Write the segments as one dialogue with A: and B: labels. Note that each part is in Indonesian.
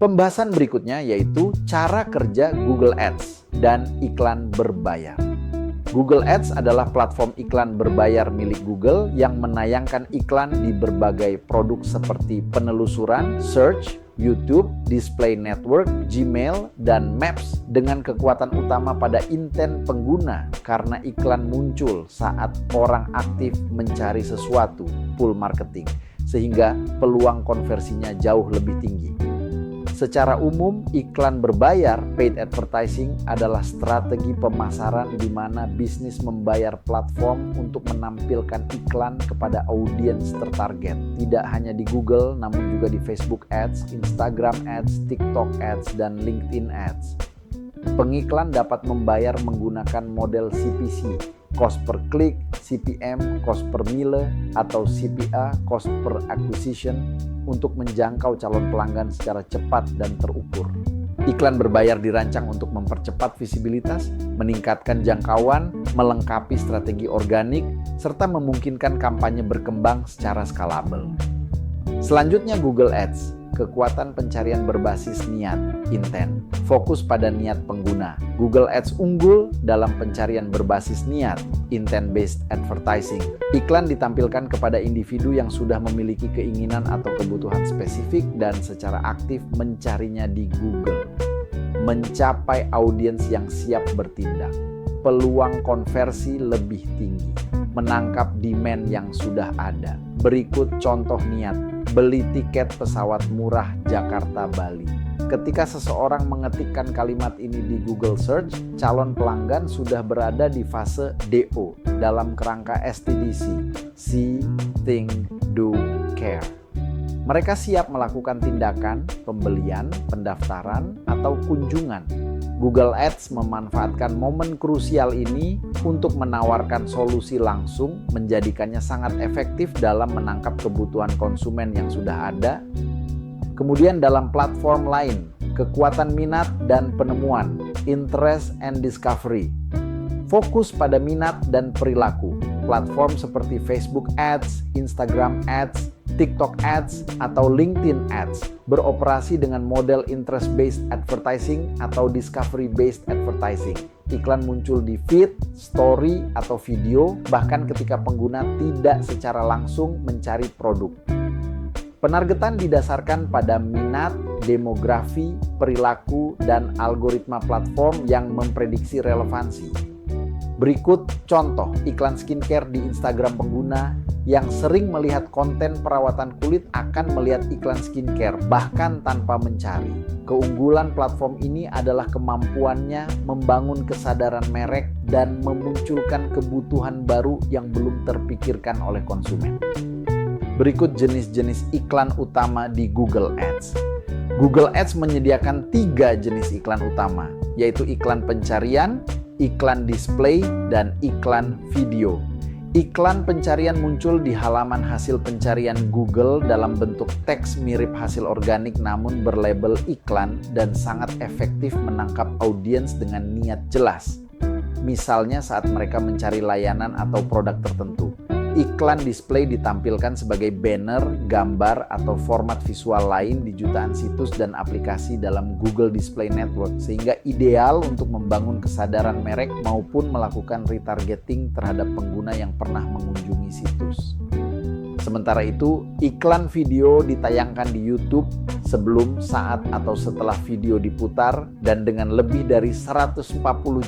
A: Pembahasan berikutnya yaitu cara kerja Google Ads dan iklan berbayar. Google Ads adalah platform iklan berbayar milik Google yang menayangkan iklan di berbagai produk seperti penelusuran, search, YouTube, display network, Gmail, dan Maps dengan kekuatan utama pada intent pengguna karena iklan muncul saat orang aktif mencari sesuatu, pull marketing, sehingga peluang konversinya jauh lebih tinggi. Secara umum, iklan berbayar (paid advertising) adalah strategi pemasaran di mana bisnis membayar platform untuk menampilkan iklan kepada audiens tertarget. Tidak hanya di Google, namun juga di Facebook Ads, Instagram Ads, TikTok Ads, dan LinkedIn Ads. Pengiklan dapat membayar menggunakan model CPC, cost per click, CPM, cost per mille, atau CPA, cost per acquisition, untuk menjangkau calon pelanggan secara cepat dan terukur. Iklan berbayar dirancang untuk mempercepat visibilitas, meningkatkan jangkauan, melengkapi strategi organik, serta memungkinkan kampanye berkembang secara skalabel. Selanjutnya Google Ads, kekuatan pencarian berbasis niat, intent, fokus pada niat pengguna. Google Ads unggul dalam pencarian berbasis niat, intent-based advertising. Iklan ditampilkan kepada individu yang sudah memiliki keinginan atau kebutuhan spesifik dan secara aktif mencarinya di Google. Mencapai audiens yang siap bertindak. Peluang konversi lebih tinggi. Menangkap demand yang sudah ada. Berikut contoh niat. Beli tiket pesawat murah Jakarta-Bali. Ketika seseorang mengetikkan kalimat ini di Google Search, calon pelanggan sudah berada di fase DO dalam kerangka STDC, See, Think, Do, Care. Mereka siap melakukan tindakan, pembelian, pendaftaran, atau kunjungan. Google Ads memanfaatkan momen krusial ini untuk menawarkan solusi langsung, menjadikannya sangat efektif dalam menangkap kebutuhan konsumen yang sudah ada. Kemudian dalam platform lain, kekuatan minat dan penemuan, interest and discovery. Fokus pada minat dan perilaku. Platform seperti Facebook Ads, Instagram Ads, TikTok Ads, atau LinkedIn Ads beroperasi dengan model interest-based advertising atau discovery-based advertising. Iklan muncul di feed, story, atau video, bahkan ketika pengguna tidak secara langsung mencari produk. Penargetan didasarkan pada minat, demografi, perilaku, dan algoritma platform yang memprediksi relevansi. Berikut contoh iklan skincare di Instagram pengguna yang sering melihat konten perawatan kulit akan melihat iklan skincare bahkan tanpa mencari. Keunggulan platform ini adalah kemampuannya membangun kesadaran merek dan memunculkan kebutuhan baru yang belum terpikirkan oleh konsumen. Berikut jenis-jenis iklan utama di Google Ads. Google Ads menyediakan 3 jenis iklan utama, yaitu iklan pencarian, iklan display, dan iklan video. Iklan pencarian muncul di halaman hasil pencarian Google dalam bentuk teks mirip hasil organik namun berlabel iklan dan sangat efektif menangkap audiens dengan niat jelas. Misalnya saat mereka mencari layanan atau produk tertentu. Iklan display ditampilkan sebagai banner, gambar, atau format visual lain di jutaan situs dan aplikasi dalam Google Display Network sehingga ideal untuk membangun kesadaran merek maupun melakukan retargeting terhadap pengguna yang pernah mengunjungi situs. Sementara itu, iklan video ditayangkan di YouTube sebelum, saat, atau setelah video diputar dan dengan lebih dari 140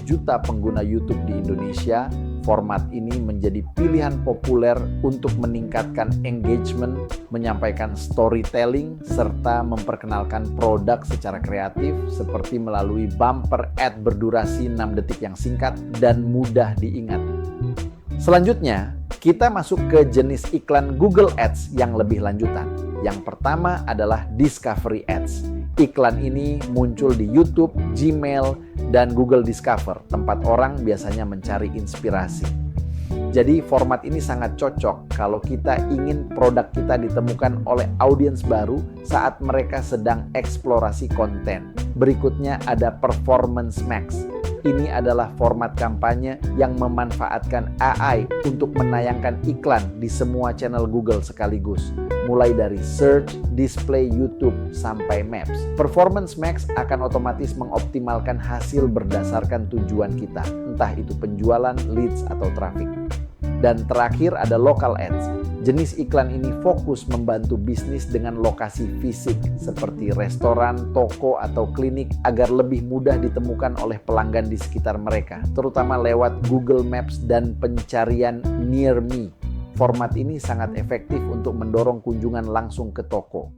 A: juta pengguna YouTube di Indonesia, format ini menjadi pilihan populer untuk meningkatkan engagement, menyampaikan storytelling, serta memperkenalkan produk secara kreatif seperti melalui bumper ad berdurasi 6 detik yang singkat dan mudah diingat. Selanjutnya, kita masuk ke jenis iklan Google Ads yang lebih lanjutan. Yang pertama adalah Discovery Ads. Iklan ini muncul di YouTube, Gmail, dan Google Discover, tempat orang biasanya mencari inspirasi. Jadi format ini sangat cocok kalau kita ingin produk kita ditemukan oleh audiens baru saat mereka sedang eksplorasi konten. Berikutnya ada Performance Max. Ini adalah format kampanye yang memanfaatkan AI untuk menayangkan iklan di semua channel Google sekaligus. mulai dari search, display YouTube, sampai maps. Performance Max akan otomatis mengoptimalkan hasil berdasarkan tujuan kita, entah itu penjualan, leads, atau traffic. Dan terakhir ada Local Ads. Jenis iklan ini fokus membantu bisnis dengan lokasi fisik seperti restoran, toko, atau klinik agar lebih mudah ditemukan oleh pelanggan di sekitar mereka, terutama lewat Google Maps dan pencarian Near Me. Format ini sangat efektif untuk mendorong kunjungan langsung ke toko.